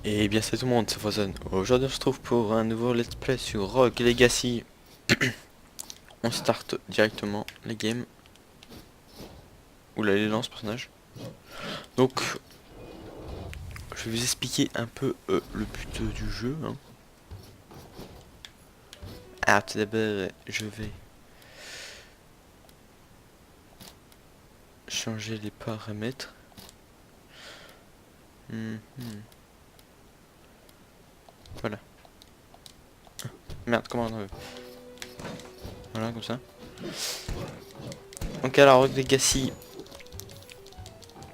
Et bien salut tout le monde, c'est Frozen. Aujourd'hui on se retrouve pour un nouveau let's play sur Rogue Legacy. On start directement les games. Oula, il est lent ce personnage. Donc, je vais vous expliquer un peu le but du jeu. Alors tout d'abord, je vais changer les paramètres. Mhm. Voilà. Merde, comment on veut. Voilà, comme ça. Donc alors, Rogue Legacy,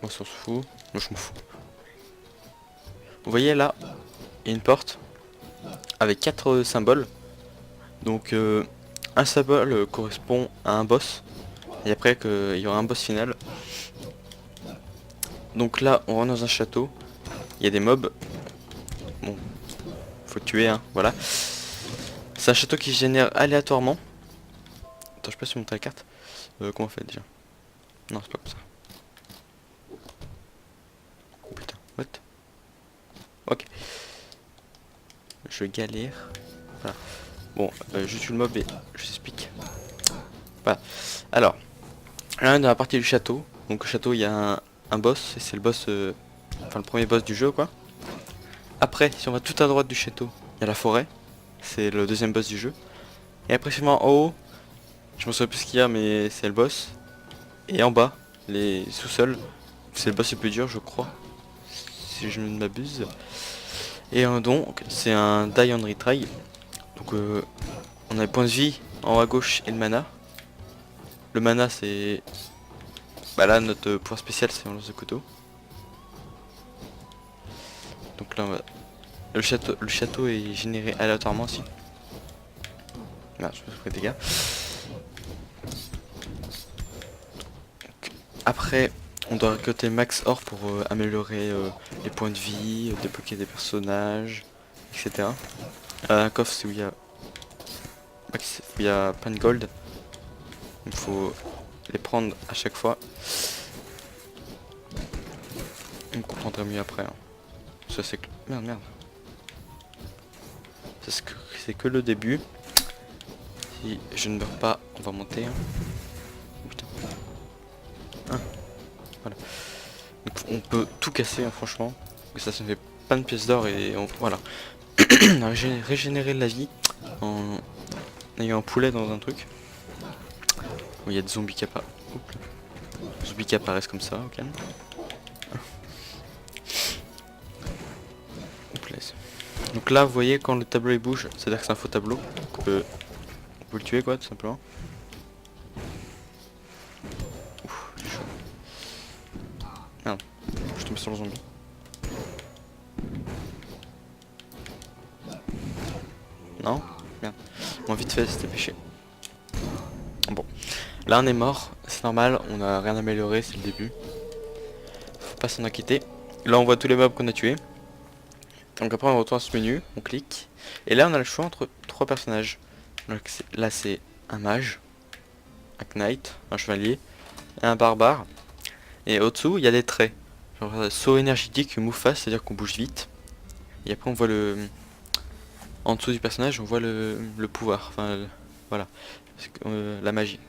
on s'en fout. Moi je m'en fous. Vous voyez là, il y a une porte avec 4 symboles. Donc un symbole correspond à un boss. Et après il y aura un boss final. Donc là on rentre dans un château. Il y a des mobs. Bon, faut tuer hein, voilà. C'est un château qui se génère aléatoirement. Attends, je sais pas si je montre la carte. Comment on fait déjà? Non, c'est pas comme ça. Oh putain, what? Ok. Je galère. Voilà. Bon, je tue le mob et je t'explique. Voilà. Alors, là on est dans la partie du château. Donc au château il y a un boss. Et c'est le boss, enfin le premier boss du jeu quoi. Après, si on va tout à droite du château, il y a la forêt. C'est le deuxième boss du jeu. Et après, suivant en haut, je me souviens plus ce qu'il y a, mais c'est le boss. Et en bas, les sous-sols, c'est le boss le plus dur, je crois. Si je ne m'abuse. Et donc, c'est un die and retry. Donc, on a les points de vie en haut à gauche et le mana. Le mana, c'est. Bah là, notre pouvoir spécial, c'est on lance le couteau. Donc là, le château est généré aléatoirement aussi. Merde, je me fais des dégâts. Après, on doit récolter le max or pour améliorer les points de vie, débloquer des personnages, etc. Un coffre, c'est où il y a plein de gold. Il faut les prendre à chaque fois. On comprendra mieux après. Hein. Ça c'est que... Merde, merde. C'est que le début. Si je ne meurs pas, on va monter. Hein. Putain. Ah, voilà. Donc, on peut tout casser, hein, franchement. Ça me fait plein de pièces d'or et voilà. On a régénéré la vie en ayant un poulet dans un truc. Où il y a des zombies qui apparaissent. Zombies qui apparaissent comme ça, au calme. Donc là, vous voyez, quand le tableau il bouge, c'est-à-dire que c'est un faux tableau. On peut le tuer, quoi, tout simplement. Ouf, j'ai chaud. Merde, je suis tombé sur le zombie. Non? Merde. Bon, vite fait, c'était péché. Bon. Là, on est mort. C'est normal, on a rien amélioré, c'est le début. Faut pas s'en inquiéter. Là, on voit tous les mobs qu'on a tués. Donc après, on retourne à ce menu, on clique. Et là, on a le choix entre 3 personnages. Donc là, c'est un mage, un knight, un chevalier, et un barbare. Et au-dessous, il y a des traits. Genre saut énergétique, move fast, c'est-à-dire qu'on bouge vite. Et après, on voit le... En dessous du personnage, on voit le pouvoir. Enfin, voilà. La magie.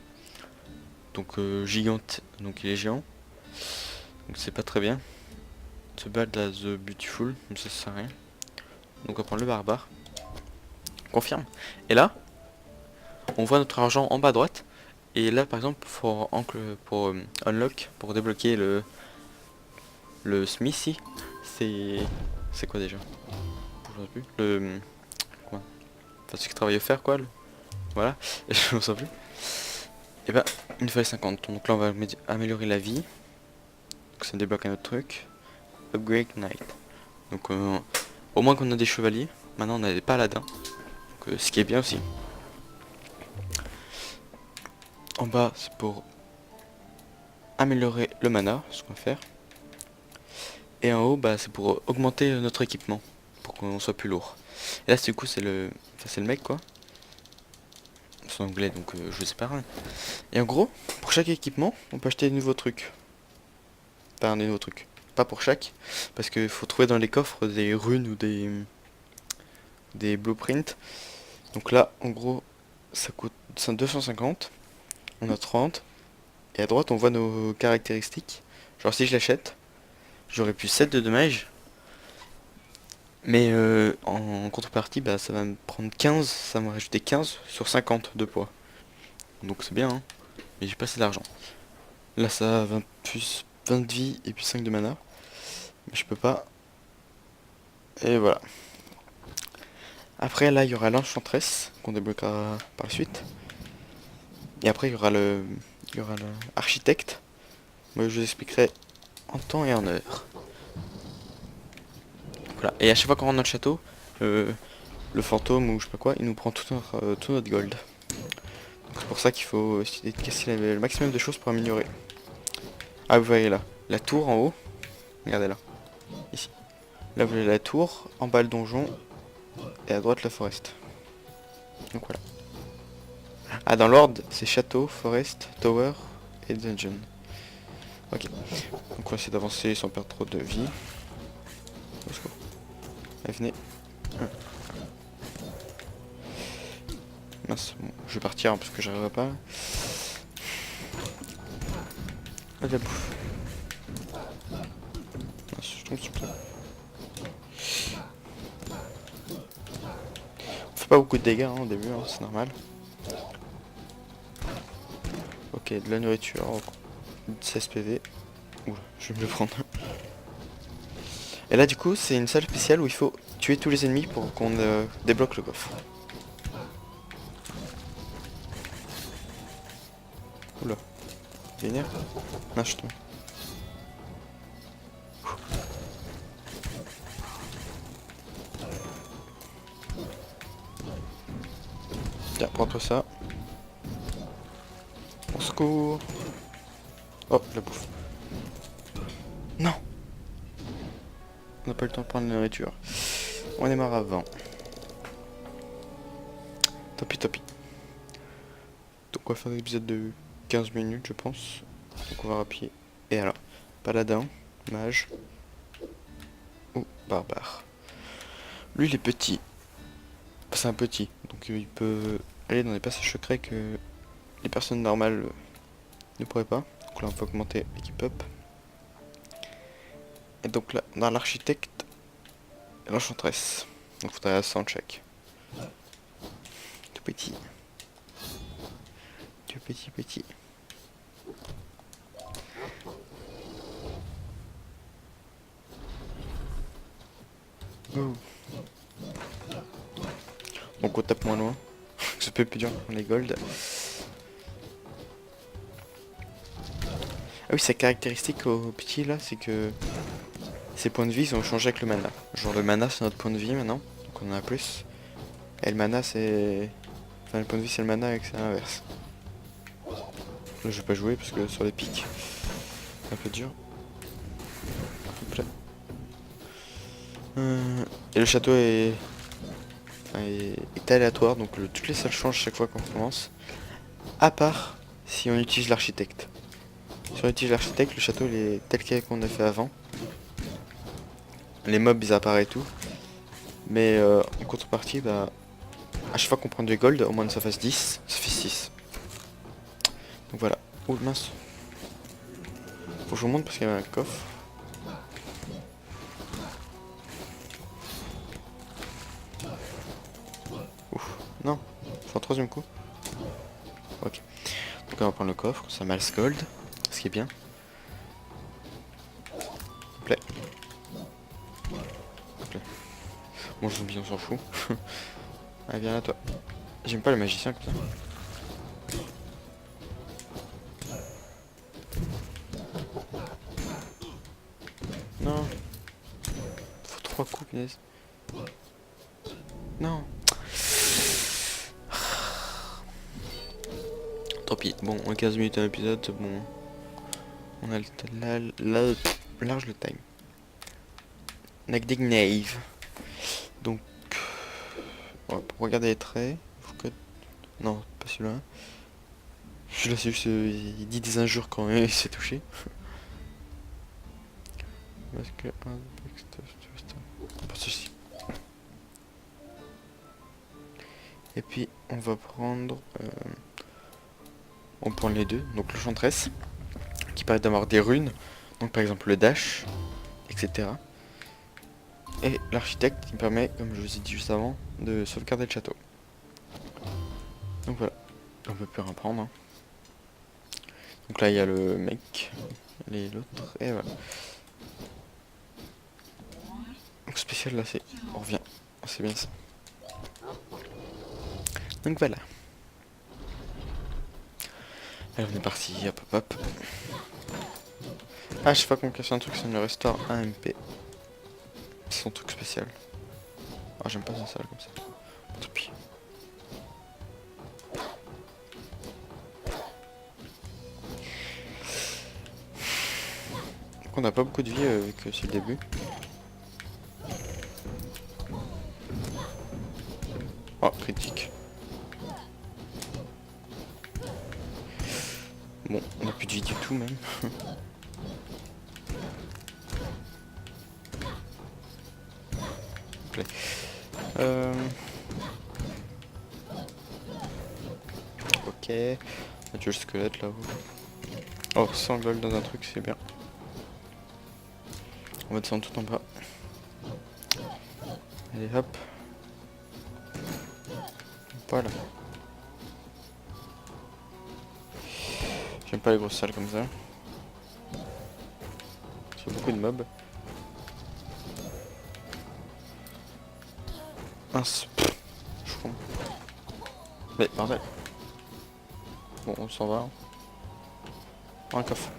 Donc, gigante. Donc, il est géant. Donc, c'est pas très bien. Se battre là, The Beautiful. Mais ça sert à rien. Donc, on va prendre le barbare. Confirme. Et là, on voit notre argent en bas à droite. Et là, par exemple, pour unlock, pour débloquer le Smithy, c'est quoi déjà? Je ne sais plus. Comment? Enfin, ce qui travaille au fer, quoi. Voilà, je me sens plus. Et bah, une feuille 50. Donc là, on va améliorer la vie. Donc ça débloque un autre truc. Upgrade Knight. Donc au moins qu'on a des chevaliers. Maintenant, on a des paladins. Donc, ce qui est bien aussi. En bas, c'est pour améliorer le mana, ce qu'on va faire. Et en haut, bah, c'est pour augmenter notre équipement. Pour qu'on soit plus lourd. Et là, du coup, c'est le mec, quoi. C'est en anglais, donc je sais pas rien. Et en gros, pour chaque équipement, on peut acheter des nouveaux trucs. Enfin, des nouveaux trucs. pas pour chaque, parce qu'il faut trouver dans les coffres des runes ou des blueprints. Donc là, en gros, ça coûte 250, on a 30, et à droite on voit nos caractéristiques. Genre si je l'achète, j'aurais plus 7 de dommages, mais en contrepartie, bah, ça va me prendre 15, ça va me rajouter 15 sur 50 de poids. Donc c'est bien, hein, mais j'ai pas assez d'argent. Là ça a 20, plus 20 de vie et puis 5 de mana, mais je peux pas. Et voilà. Après là il y aura l'enchantress qu'on débloquera par la suite. Et après il y aura l'architecte. Moi je vous expliquerai en temps et en heure. Voilà. Et à chaque fois qu'on rentre dans le château, le fantôme ou je sais pas quoi, il nous prend tout notre gold. Donc c'est pour ça qu'il faut essayer de casser le maximum de choses pour améliorer. Ah vous voyez là, la tour en haut. Regardez là, ici. Là vous avez la tour, en bas le donjon, et à droite la forest. Donc voilà. Ah dans l'ordre c'est château, forest, tower et dungeon. Ok. Donc on va essayer d'avancer sans perdre trop de vie. Let's go. Allez, venez. Mince, bon, je vais partir hein, parce que j'arriverai pas. Ah, de la bouffe. Mince, je tombe sur toi. On fait pas beaucoup de dégâts hein, au début, hein, c'est normal. Ok, de la nourriture, 16 PV. Oula, je vais me le prendre. Et là du coup c'est une salle spéciale où il faut tuer tous les ennemis pour qu'on débloque le coffre. Oula, vénère. Non, je tombe. Tiens, prends-toi ça. Au secours. Oh, la bouffe. Non, on n'a pas eu le temps de prendre la nourriture. On est mort avant. Tant pis, tant pis. Donc on va faire un épisode de 15 minutes je pense. Donc on va rappuyer. Et alors, paladin, mage ou barbare. Lui il est petit. Enfin, c'est un petit. Donc il peut aller dans des passages secrets que les personnes normales ne pourraient pas. Donc là on peut augmenter l'équipe up. Et donc là, dans l'architecte, l'enchantress. Donc il faudrait la soundcheck. Tout petit. Tout petit petit. Go. Donc on tape moins loin. C'est peu plus dur pour les gold. Ah oui, sa caractéristique au petit là, c'est que ses points de vie ils ont changé avec le mana. Genre le mana c'est notre point de vie maintenant, donc on en a plus. Et le mana c'est... Enfin le point de vie c'est le mana avec c'est l'inverse. Là je vais pas jouer parce que sur les pics, c'est un peu dur. Hop là. Et le château est... Enfin, est aléatoire, donc toutes les salles changent chaque fois qu'on commence. À part si on utilise l'architecte. Si on utilise l'architecte, le château il est tel quel qu'on a fait avant. Les mobs ils apparaissent et tout. Mais en contrepartie, bah, à chaque fois qu'on prend du gold, au moins que ça fasse 10, ça fait 6. Donc voilà. Oh mince. Faut que je vous montre parce qu'il y avait un coffre. Ouf. Non. Faut un troisième coup. Ok. Donc on va prendre le coffre, ça masse gold. Ce qui est bien. Hop là. Hop là. Bon, le zombie on s'en fout. Allez viens là toi. J'aime pas le magicien comme ça. Non. Faut 3 coups, punaise. Non. Tant pis. Bon, en 15 minutes un épisode, c'est bon. On a large le time. Nagdig Nave. Donc, pour regarder les traits, faut que... Non, pas celui-là. Celui-là, c'est juste, il dit des injures quand il s'est touché. Parce que... Pour ceci. Et puis on va prendre... on prend les deux. Donc l'enchantresse, qui permet d'avoir des runes. Donc par exemple le dash, etc. Et l'architecte qui permet, comme je vous ai dit juste avant, de sauvegarder le château. Donc voilà. On peut plus rien prendre. Hein. Donc là il y a le mec, l'autre, et voilà. Donc spécial là c'est... On revient. C'est bien ça. Donc voilà. Allez on est parti, hop hop hop. Ah, chaque fois qu'on casse un truc, ça me restaure un MP. C'est son truc spécial. Ah, j'aime pas ça comme ça. Tant pis. Donc on a pas beaucoup de vie vu que c'est le début. Oh, critique. Bon, on a plus de vie du tout même. Ok. On a tué le squelette là-haut. Oh, 100 gold dans un truc, c'est bien. On va descendre tout en bas. Allez hop. Voilà. J'aime pas les grosses salles comme ça. Il y a beaucoup de mobs. Mince. Je suis con. Mais bordel. Bon, on s'en va. Hein. Un coffre.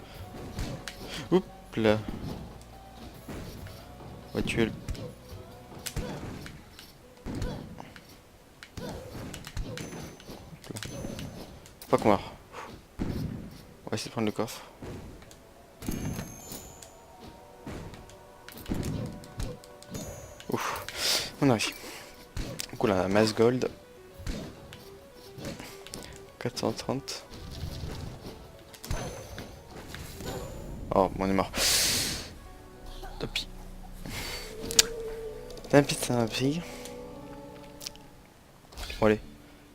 Oups là. On va tuer le... Faut pas qu'on meurt. On va essayer de prendre le coffre. Ouf. On a réussi. Du coup la masse gold. 430. Oh, bon, on est mort. Tant pis. Tant pis, tant pis. Bon, allez.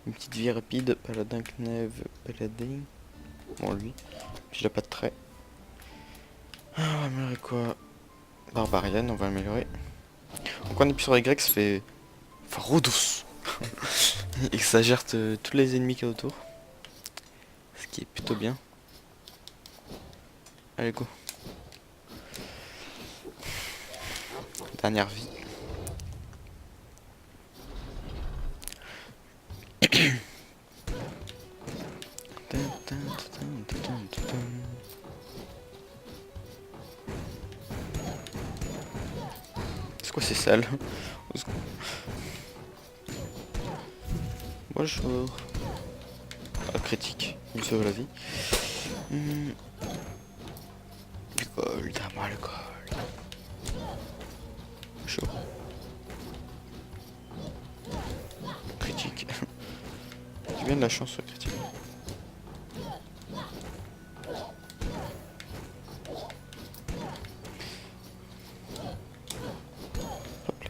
Une petite vie rapide. Paladin, Knève, Paladin. Bon, lui. Puis il a pas de trait. Ah, on va améliorer quoi? Barbarienne, on va améliorer. Donc, quand on appuie sur Y, ça fait. Faroudos. Il exagère tous les ennemis qu'il y a autour. Ce qui est plutôt bien. Allez, go. Dernière vie. C'est quoi ces salles? Bonjour. Ah, critique, il me sauve la vie. Le gold, à moi le gold. Chaud. Critique. Tu viens de la chance, critique. Hop là.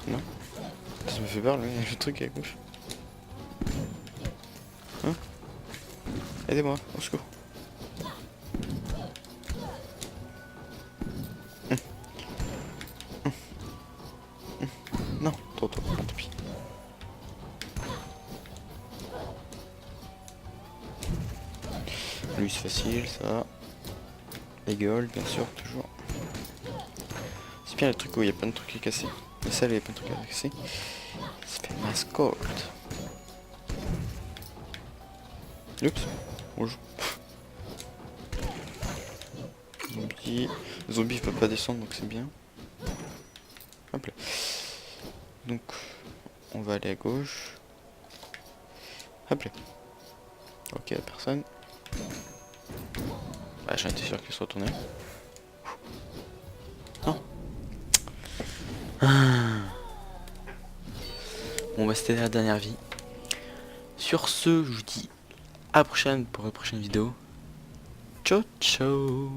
Non. Ça me fait peur, lui, le truc à gauche. Hein? Aidez-moi, au secours. Non, trop tôt, bon, tant pis. Lui c'est facile, ça va. Les gold, bien sûr, toujours. C'est bien le truc où il y a plein de trucs à casser. Mais ça, il y a plein de trucs à casser. Ça fait masse gold. Oups, bonjour. Zombie. Zombie il peut pas descendre donc c'est bien. Hop là. Donc on va aller à gauche. Hop là. Ok, personne. Ah, j'en étais sûr qu'il se retournait. Non. Ah. Bon bah c'était la dernière vie. Sur ce, je vous dis à la prochaine pour une prochaine vidéo. Ciao. Ciao ciao.